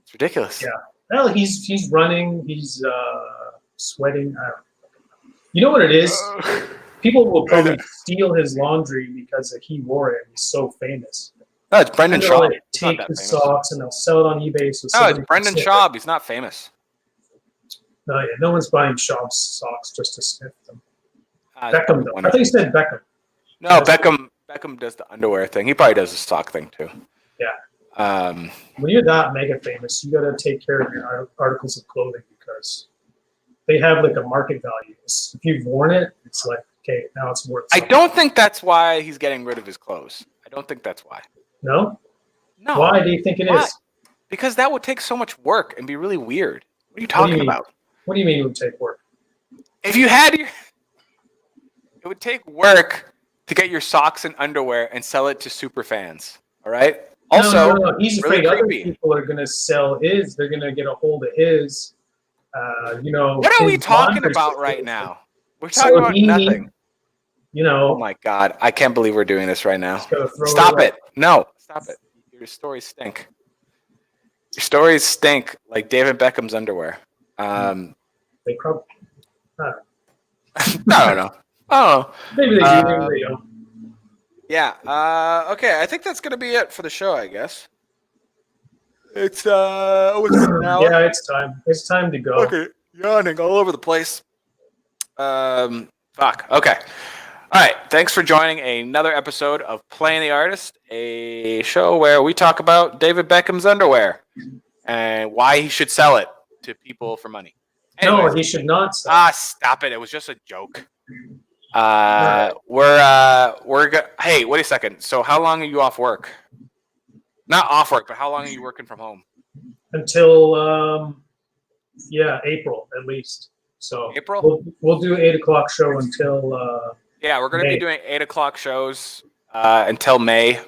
It's ridiculous. Yeah. Well, he's running. He's sweating. I don't know. You know what it is? People will probably steal his laundry because he wore it. He's so famous. No, it's Brendan Schaub. Like, take his socks and they'll sell it on eBay. So no, it's Brendan Schaub. He's not famous. No, yeah, no one's buying Schaub's socks just to sniff them. Beckham, though. I thought you said Beckham. No, Beckham does the underwear thing. He probably does the sock thing too. Yeah. When you're that mega famous, you got to take care of your articles of clothing because they have like a market value. If you've worn it, it's like, okay, now it's worth something. I don't think that's why he's getting rid of his clothes. I don't think that's why. No? No. Why do you think it is? Because that would take so much work and be really weird. What are you talking about? What do you mean it would take work? If you had it would take work to get your socks and underwear and sell it to super fans. All right? Also, no. He's afraid other people are going to sell his. They're going to get a hold of his. What are we talking about right now? We're talking about nothing. Oh my God. I can't believe we're doing this right now. Stop it. No, stop it. Your stories stink. Your stories stink like David Beckham's underwear. They probably. I don't know. Oh. Maybe they do, maybe they don't. Yeah. Okay. I think that's going to be it for the show, I guess. It's now. Yeah, it's time. It's time to go. Okay, yawning all over the place. Fuck. Okay. All right. Thanks for joining another episode of Playing the Artist, a show where we talk about David Beckham's underwear and why he should sell it to people for money. Anyways, no, he should not sell it. Stop it. It was just a joke. Hey, wait a second. So how long are you off work? Not off work, but how long are you working from home? Until April at least. So April? We'll do 8 o'clock show until yeah, we're gonna be doing 8 o'clock shows until May.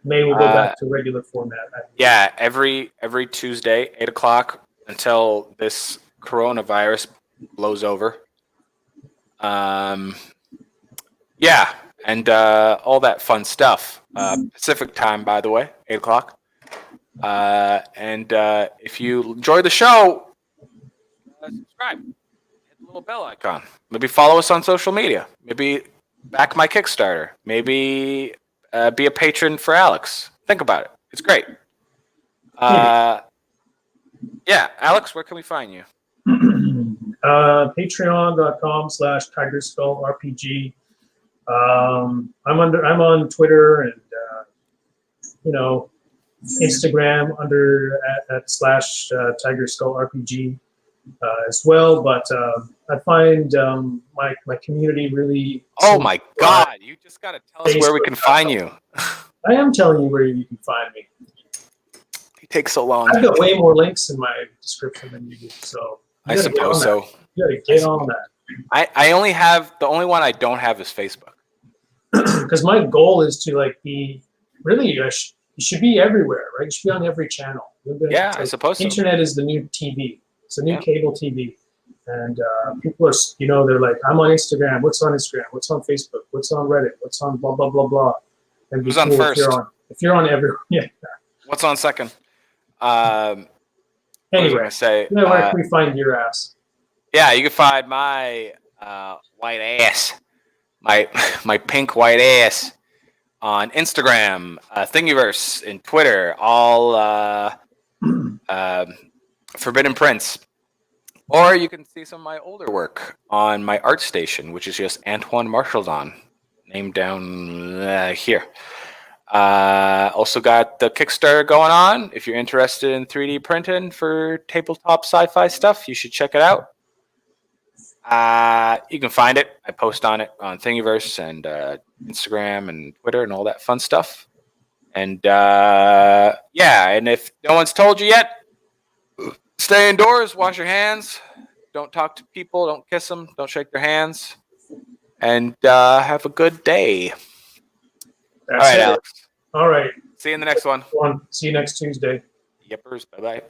May we'll go back to regular format. Yeah, every Tuesday, 8 o'clock until this coronavirus blows over. Yeah, and all that fun stuff. Pacific time, by the way, 8 o'clock. And if you enjoy the show, subscribe. Hit the little bell icon. Maybe follow us on social media. Maybe back my Kickstarter. Maybe be a patron for Alex. Think about it. It's great. Yeah, Alex, where can we find you? Patreon.com/TigerSkullRPG. I'm on Twitter and Instagram at /TigerSkullRPG as well. But I find my community really. Oh my God! You just got to tell us where we can find you. I am telling you where you can find me. It takes so long. I've got way more links in my description than you do, so I suppose so. You gotta get on that. I only have the only one I don't have is Facebook. Because my goal is to be really you should be everywhere, right? You should be on every channel. Yeah, I suppose. Internet is the new TV. It's the new cable TV, and people are they're like, I'm on Instagram. What's on Instagram? What's on Facebook? What's on Reddit? What's on blah blah blah blah? And who's on first? If you're on every What's on second? Anyway, where can we find your ass? Yeah, you can find my white ass, my pink white ass on Instagram, Thingiverse, and Twitter, all Forbidden Prints. Or you can see some of my older work on my art station, which is just Antoine Marchildon, named down here. Also got the Kickstarter going on. If you're interested in 3D printing for tabletop sci-fi stuff, you should check it out. You can find it. I post on it on Thingiverse and Instagram and Twitter and all that fun stuff. And and if no one's told you yet, stay indoors, wash your hands, don't talk to people, don't kiss them, don't shake their hands, and have a good day. That's it. Alex. All right. See you in the next one. See you next Tuesday. Yippers. Bye-bye.